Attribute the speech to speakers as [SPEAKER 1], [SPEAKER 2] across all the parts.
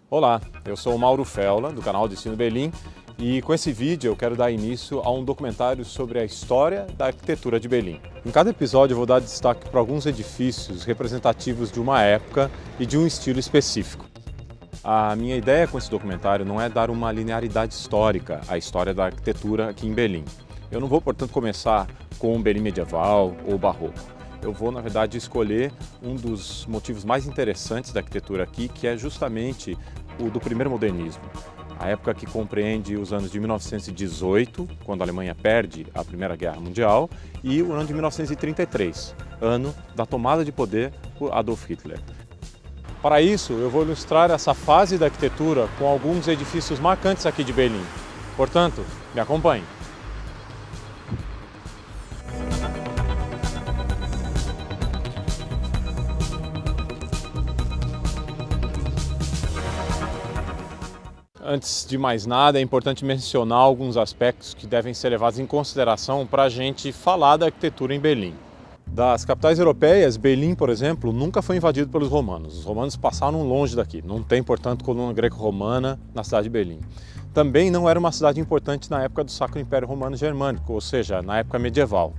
[SPEAKER 1] Olá, eu sou o Mauro Fella, do canal Destino Belém, e com esse vídeo eu quero dar início a um documentário sobre a história da arquitetura de Belém. Em cada episódio eu vou dar destaque para alguns edifícios representativos de uma época e de um estilo específico. A minha ideia com esse documentário não é dar uma linearidade histórica à história da arquitetura aqui em Belém. Eu não vou, portanto, começar com o Belém medieval ou barroco. Eu vou, na verdade, escolher um dos motivos mais interessantes da arquitetura aqui, que é justamente o do primeiro modernismo. A época que compreende os anos de 1918, quando a Alemanha perde a Primeira Guerra Mundial, e o ano de 1933, ano da tomada de poder por Adolf Hitler. Para isso, eu vou ilustrar essa fase da arquitetura com alguns edifícios marcantes aqui de Belém. Portanto, me acompanhe. Antes de mais nada, é importante mencionar alguns aspectos que devem ser levados em consideração para a gente falar da arquitetura em Belém. Das capitais europeias, Belém, por exemplo, nunca foi invadido pelos romanos. Os romanos passaram longe daqui. Não tem, portanto, coluna greco-romana na cidade de Belém. Também não era uma cidade importante na época do Sacro Império Romano Germânico, ou seja, na época medieval.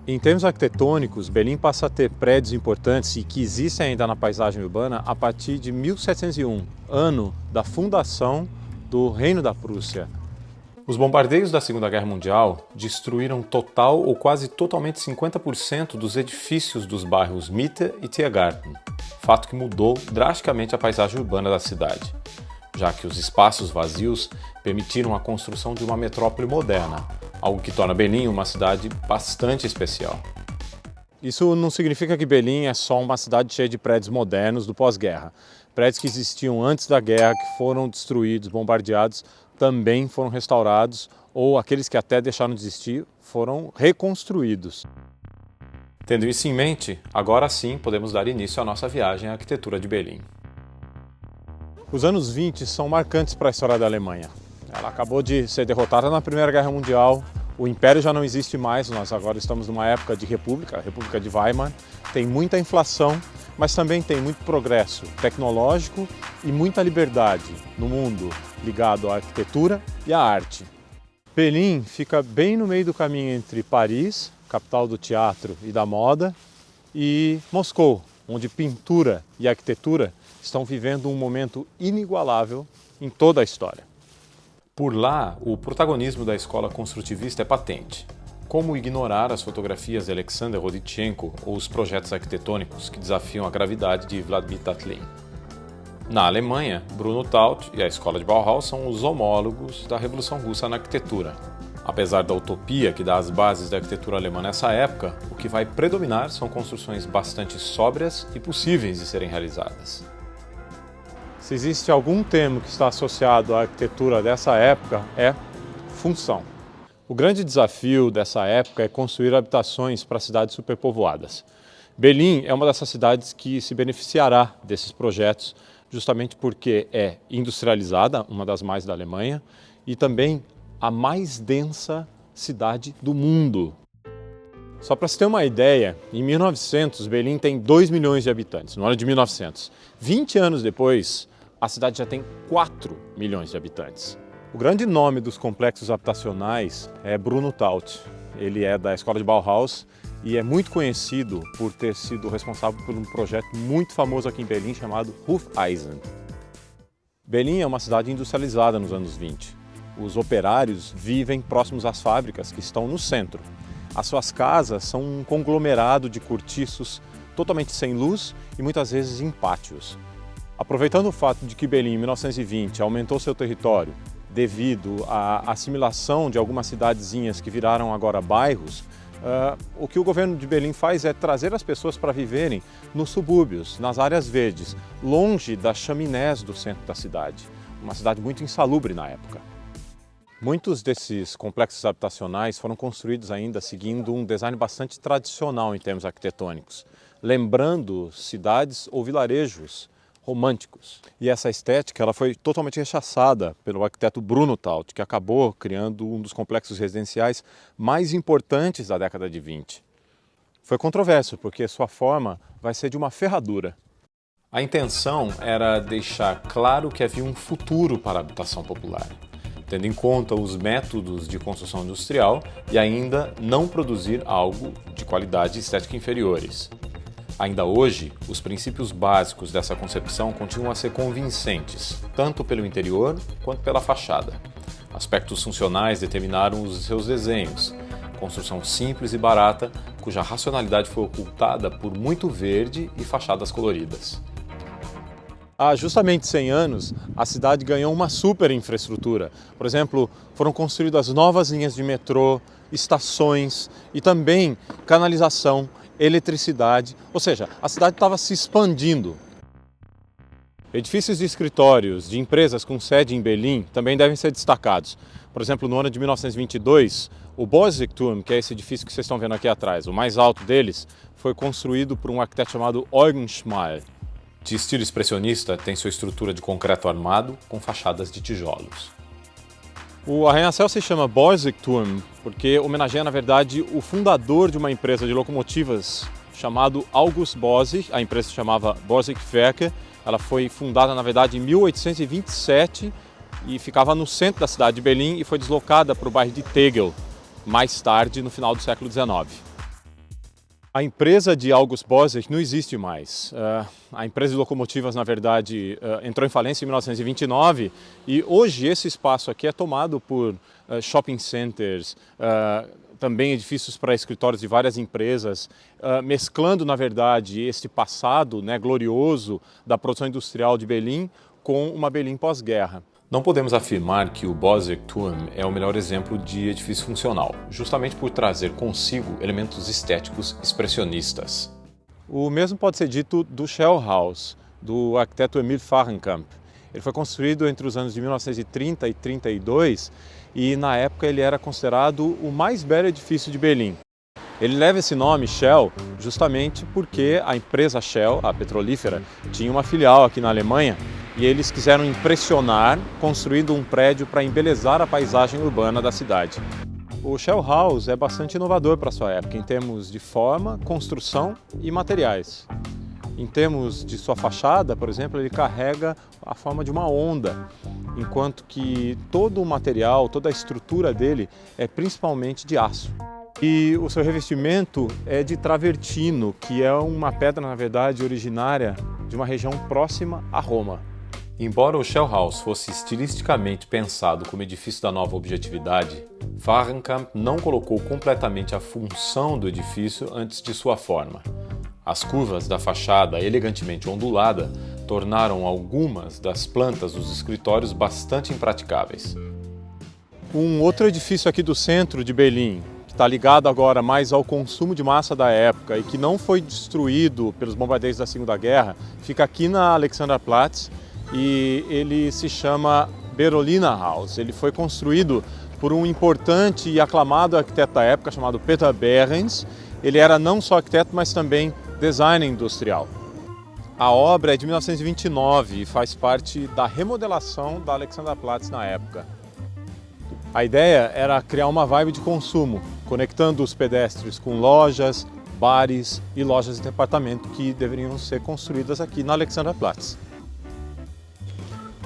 [SPEAKER 1] Em termos arquitetônicos, Belém passa a ter prédios importantes e que existem ainda na paisagem urbana a partir de 1701, ano da fundação do Reino da Prússia. Os bombardeios da Segunda Guerra Mundial destruíram total ou quase totalmente 50% dos edifícios dos bairros Mitte e Tiergarten, fato que mudou drasticamente a paisagem urbana da cidade, já que os espaços vazios permitiram a construção de uma metrópole moderna, algo que torna Belém uma cidade bastante especial. Isso não significa que Belém é só uma cidade cheia de prédios modernos do pós-guerra. Prédios que existiam antes da guerra, que foram destruídos, bombardeados, também foram restaurados, ou aqueles que até deixaram de existir foram reconstruídos. Tendo isso em mente, agora sim podemos dar início à nossa viagem à arquitetura de Belém. Os anos 20 são marcantes para a história da Alemanha. Ela acabou de ser derrotada na Primeira Guerra Mundial, o Império já não existe mais, nós agora estamos numa época de república, a República de Weimar, tem muita inflação, mas também tem muito progresso tecnológico e muita liberdade no mundo ligado à arquitetura e à arte. Belém fica bem no meio do caminho entre Paris, capital do teatro e da moda, e Moscou, onde pintura e arquitetura estão vivendo um momento inigualável em toda a história. Por lá, o protagonismo da escola construtivista é patente. Como ignorar as fotografias de Alexander Roditchenko ou os projetos arquitetônicos que desafiam a gravidade de Vladimir Tatlin? Na Alemanha, Bruno Taut e a escola de Bauhaus são os homólogos da Revolução Russa na arquitetura. Apesar da utopia que dá as bases da arquitetura alemã nessa época, o que vai predominar são construções bastante sóbrias e possíveis de serem realizadas. Se existe algum termo que está associado à arquitetura dessa época, é função. O grande desafio dessa época é construir habitações para cidades superpovoadas. Belém é uma dessas cidades que se beneficiará desses projetos, justamente porque é industrializada, uma das mais da Alemanha, e também a mais densa cidade do mundo. Só para se ter uma ideia, em 1900, Belém tem 2 milhões de habitantes, no ano de 1900. 20 anos depois, a cidade já tem 4 milhões de habitantes. O grande nome dos complexos habitacionais é Bruno Taut. Ele é da escola de Bauhaus e é muito conhecido por ter sido responsável por um projeto muito famoso aqui em Belém chamado Hufeisen. Belém é uma cidade industrializada nos anos 20. Os operários vivem próximos às fábricas que estão no centro. As suas casas são um conglomerado de cortiços totalmente sem luz e muitas vezes em pátios. Aproveitando o fato de que Belém, em 1920, aumentou seu território devido à assimilação de algumas cidadezinhas que viraram agora bairros, o que o governo de Belém faz é trazer as pessoas para viverem nos subúrbios, nas áreas verdes, longe das chaminés do centro da cidade. Uma cidade muito insalubre na época. Muitos desses complexos habitacionais foram construídos ainda seguindo um design bastante tradicional em termos arquitetônicos, lembrando cidades ou vilarejos românticos. E essa estética ela foi totalmente rechaçada pelo arquiteto Bruno Taut, que acabou criando um dos complexos residenciais mais importantes da década de 20. Foi controverso, porque sua forma vai ser de uma ferradura. A intenção era deixar claro que havia um futuro para a habitação popular, tendo em conta os métodos de construção industrial e ainda não produzir algo de qualidade estética inferiores. Ainda hoje, os princípios básicos dessa concepção continuam a ser convincentes, tanto pelo interior quanto pela fachada. Aspectos funcionais determinaram os seus desenhos. Construção simples e barata, cuja racionalidade foi ocultada por muito verde e fachadas coloridas. Há justamente 100 anos, a cidade ganhou uma super infraestrutura. Por exemplo, foram construídas novas linhas de metrô, estações e também canalização, eletricidade, ou seja, a cidade estava se expandindo. Edifícios de escritórios de empresas com sede em Berlim também devem ser destacados. Por exemplo, no ano de 1922, o Borsigturm, que é esse edifício que vocês estão vendo aqui atrás, o mais alto deles, foi construído por um arquiteto chamado Eugen Schmal. De estilo expressionista, tem sua estrutura de concreto armado com fachadas de tijolos. O arranha-céu se chama Borsigturm porque homenageia, na verdade, o fundador de uma empresa de locomotivas chamado August Borsig. A empresa se chamava Borsig-Werke. Ela foi fundada, na verdade, em 1827 e ficava no centro da cidade de Berlim e foi deslocada para o bairro de Tegel, mais tarde, no final do século XIX. A empresa de August Borsig não existe mais. A empresa de locomotivas, na verdade, entrou em falência em 1929 e hoje esse espaço aqui é tomado por shopping centers, também edifícios para escritórios de várias empresas, mesclando, na verdade, este passado, né, glorioso da produção industrial de Berlim com uma Berlim pós-guerra. Não podemos afirmar que o Borsigturm é o melhor exemplo de edifício funcional, justamente por trazer consigo elementos estéticos expressionistas. O mesmo pode ser dito do Shell House, do arquiteto Emil Fahrenkamp. Ele foi construído entre os anos de 1930 e 32 e, na época, ele era considerado o mais belo edifício de Berlim. Ele leva esse nome, Shell, justamente porque a empresa Shell, a petrolífera, tinha uma filial aqui na Alemanha e eles quiseram impressionar construindo um prédio para embelezar a paisagem urbana da cidade. O Shell House é bastante inovador para sua época em termos de forma, construção e materiais. Em termos de sua fachada, por exemplo, ele carrega a forma de uma onda, enquanto que todo o material, toda a estrutura dele é principalmente de aço. E o seu revestimento é de travertino, que é uma pedra, na verdade, originária de uma região próxima a Roma. Embora o Shell House fosse estilisticamente pensado como edifício da nova objetividade, Fahrenkamp não colocou completamente a função do edifício antes de sua forma. As curvas da fachada elegantemente ondulada tornaram algumas das plantas dos escritórios bastante impraticáveis. Um outro edifício aqui do centro de Berlim, que está ligado agora mais ao consumo de massa da época e que não foi destruído pelos bombardeios da Segunda Guerra, fica aqui na Alexanderplatz e ele se chama Berolina House. Ele foi construído por um importante e aclamado arquiteto da época chamado Peter Behrens. Ele era não só arquiteto, mas também designer industrial. A obra é de 1929 e faz parte da remodelação da Alexanderplatz na época. A ideia era criar uma vibe de consumo, conectando os pedestres com lojas, bares e lojas de departamento que deveriam ser construídas aqui na Alexanderplatz.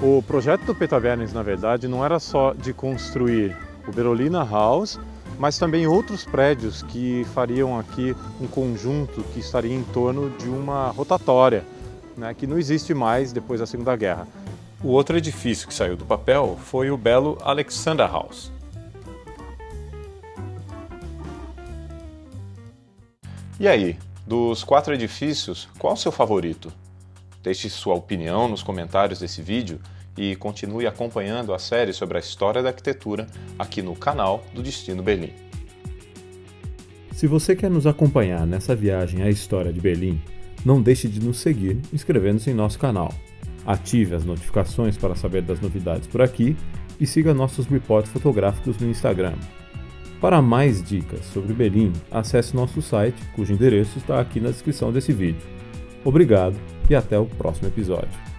[SPEAKER 1] O projeto do Peter Behrens, na verdade, não era só de construir o Berolina House, mas também outros prédios que fariam aqui um conjunto que estaria em torno de uma rotatória, né, que não existe mais depois da Segunda Guerra. O outro edifício que saiu do papel foi o belo Alexander House. E aí, dos 4 edifícios, qual o seu favorito? Deixe sua opinião nos comentários desse vídeo e continue acompanhando a série sobre a história da arquitetura aqui no canal do Destino Berlim.
[SPEAKER 2] Se você quer nos acompanhar nessa viagem à história de Berlim, não deixe de nos seguir inscrevendo-se em nosso canal. Ative as notificações para saber das novidades por aqui e siga nossos reportes fotográficos no Instagram. Para mais dicas sobre Berlim, acesse nosso site, cujo endereço está aqui na descrição desse vídeo. Obrigado e até o próximo episódio.